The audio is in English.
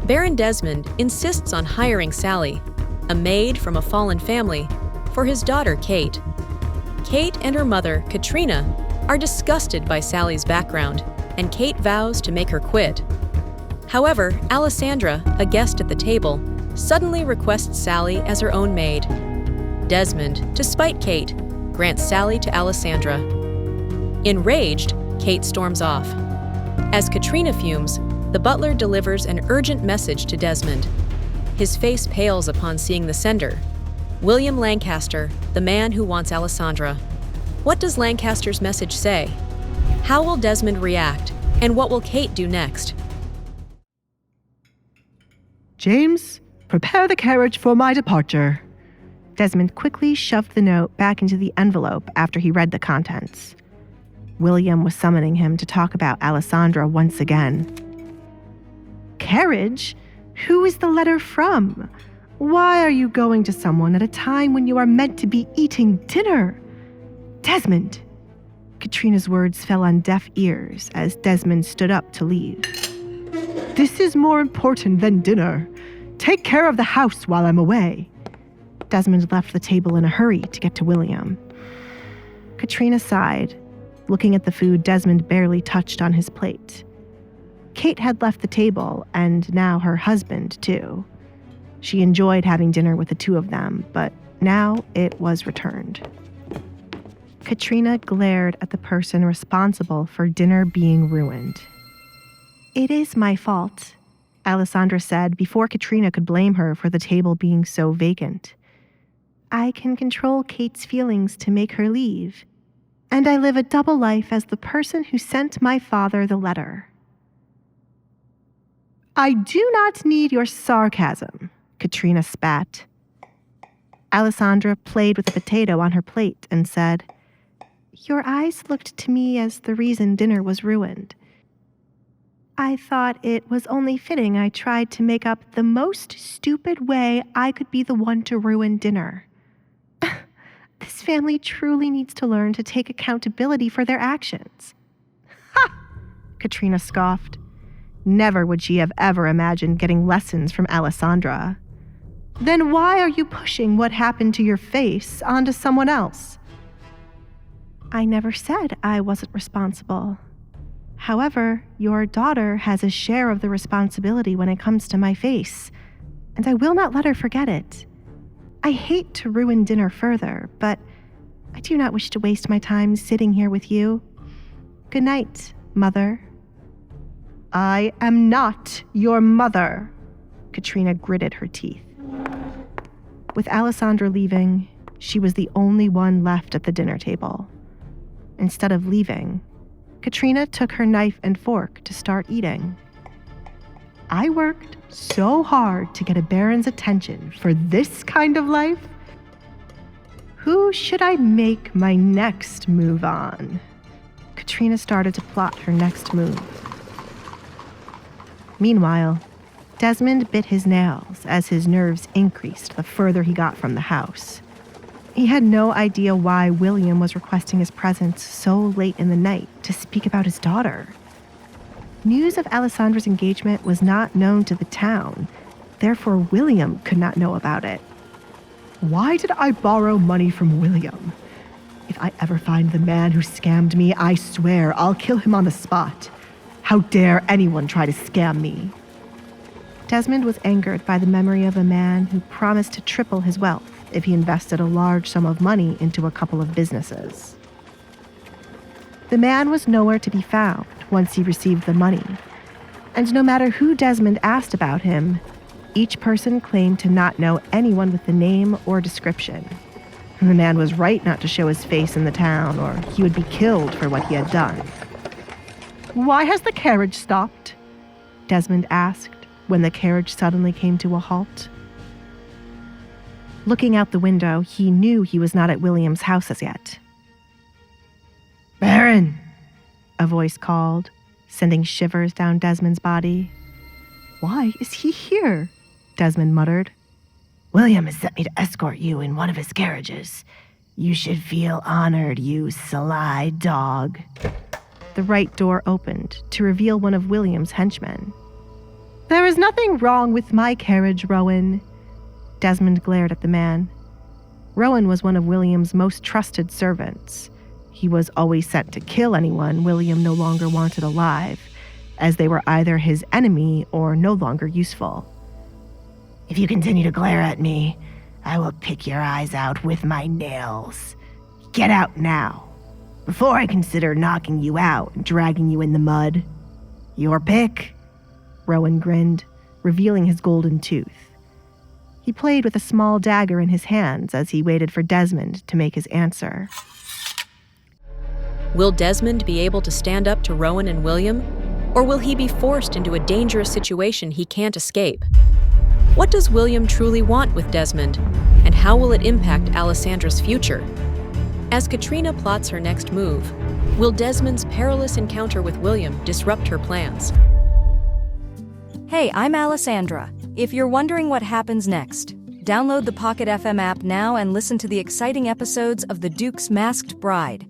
Baron Desmond insists on hiring Sally, a maid from a fallen family, for his daughter Kate. Kate and her mother, Katrina, are disgusted by Sally's background, and Kate vows to make her quit. However, Alessandra, a guest at the table, suddenly requests Sally as her own maid. Desmond, to spite Kate, grants Sally to Alessandra. Enraged, Kate storms off. As Katrina fumes, the butler delivers an urgent message to Desmond. His face pales upon seeing the sender, William Lancaster, the man who wants Alessandra. What does Lancaster's message say? How will Desmond react, and what will Kate do next? James, prepare the carriage for my departure. Desmond quickly shoved the note back into the envelope after he read the contents. William was summoning him to talk about Alessandra once again. Carriage? Who is the letter from? Why are you going to someone at a time when you are meant to be eating dinner? Desmond! Katrina's words fell on deaf ears as Desmond stood up to leave. This is more important than dinner. Take care of the house while I'm away. Desmond left the table in a hurry to get to William. Katrina sighed, looking at the food Desmond barely touched on his plate. Kate had left the table, and now her husband, too. She enjoyed having dinner with the two of them, but now it was returned. Katrina glared at the person responsible for dinner being ruined. It is my fault, Alessandra said before Katrina could blame her for the table being so vacant. I can control Kate's feelings to make her leave, and I live a double life as the person who sent my father the letter. I do not need your sarcasm, Katrina spat. Alessandra played with a potato on her plate and said, Your eyes looked to me as the reason dinner was ruined. I thought it was only fitting I tried to make up the most stupid way I could be the one to ruin dinner. This family truly needs to learn to take accountability for their actions. Ha! Katrina scoffed. Never would she have ever imagined getting lessons from Alessandra. Then why are you pushing what happened to your face onto someone else? I never said I wasn't responsible. However, your daughter has a share of the responsibility when it comes to my face, and I will not let her forget it. I hate to ruin dinner further, but I do not wish to waste my time sitting here with you. Good night, Mother. I am not your mother, Katrina gritted her teeth. With Alessandra leaving, she was the only one left at the dinner table. Instead of leaving, Katrina took her knife and fork to start eating. I worked so hard to get a baron's attention for this kind of life. Who should I make my next move on? Katrina started to plot her next move. Meanwhile, Desmond bit his nails as his nerves increased the further he got from the house. He had no idea why William was requesting his presence so late in the night to speak about his daughter. News of Alessandra's engagement was not known to the town, therefore William could not know about it. Why did I borrow money from William? If I ever find the man who scammed me, I swear I'll kill him on the spot. How dare anyone try to scam me? Desmond was angered by the memory of a man who promised to triple his wealth if he invested a large sum of money into a couple of businesses. The man was nowhere to be found once he received the money, and no matter who Desmond asked about him, each person claimed to not know anyone with the name or description. The man was right not to show his face in the town, or he would be killed for what he had done. Why has the carriage stopped? Desmond asked when the carriage suddenly came to a halt. Looking out the window, he knew he was not at William's house as yet. Baron! A voice called, sending shivers down Desmond's body. Why is he here? Desmond muttered. William has sent me to escort you in one of his carriages. You should feel honored, you sly dog. The right door opened to reveal one of William's henchmen. There is nothing wrong with my carriage, Rowan. Desmond glared at the man. Rowan was one of William's most trusted servants. He was always sent to kill anyone William no longer wanted alive, as they were either his enemy or no longer useful. If you continue to glare at me, I will pick your eyes out with my nails. Get out now, before I consider knocking you out and dragging you in the mud. Your pick? Rowan grinned, revealing his golden tooth. He played with a small dagger in his hands as he waited for Desmond to make his answer. Will Desmond be able to stand up to Rowan and William, or will he be forced into a dangerous situation he can't escape? What does William truly want with Desmond, and how will it impact Alessandra's future? As Katrina plots her next move, will Desmond's perilous encounter with William disrupt her plans? Hey, I'm Alessandra. If you're wondering what happens next, download the Pocket FM app now and listen to the exciting episodes of The Duke's Masked Bride.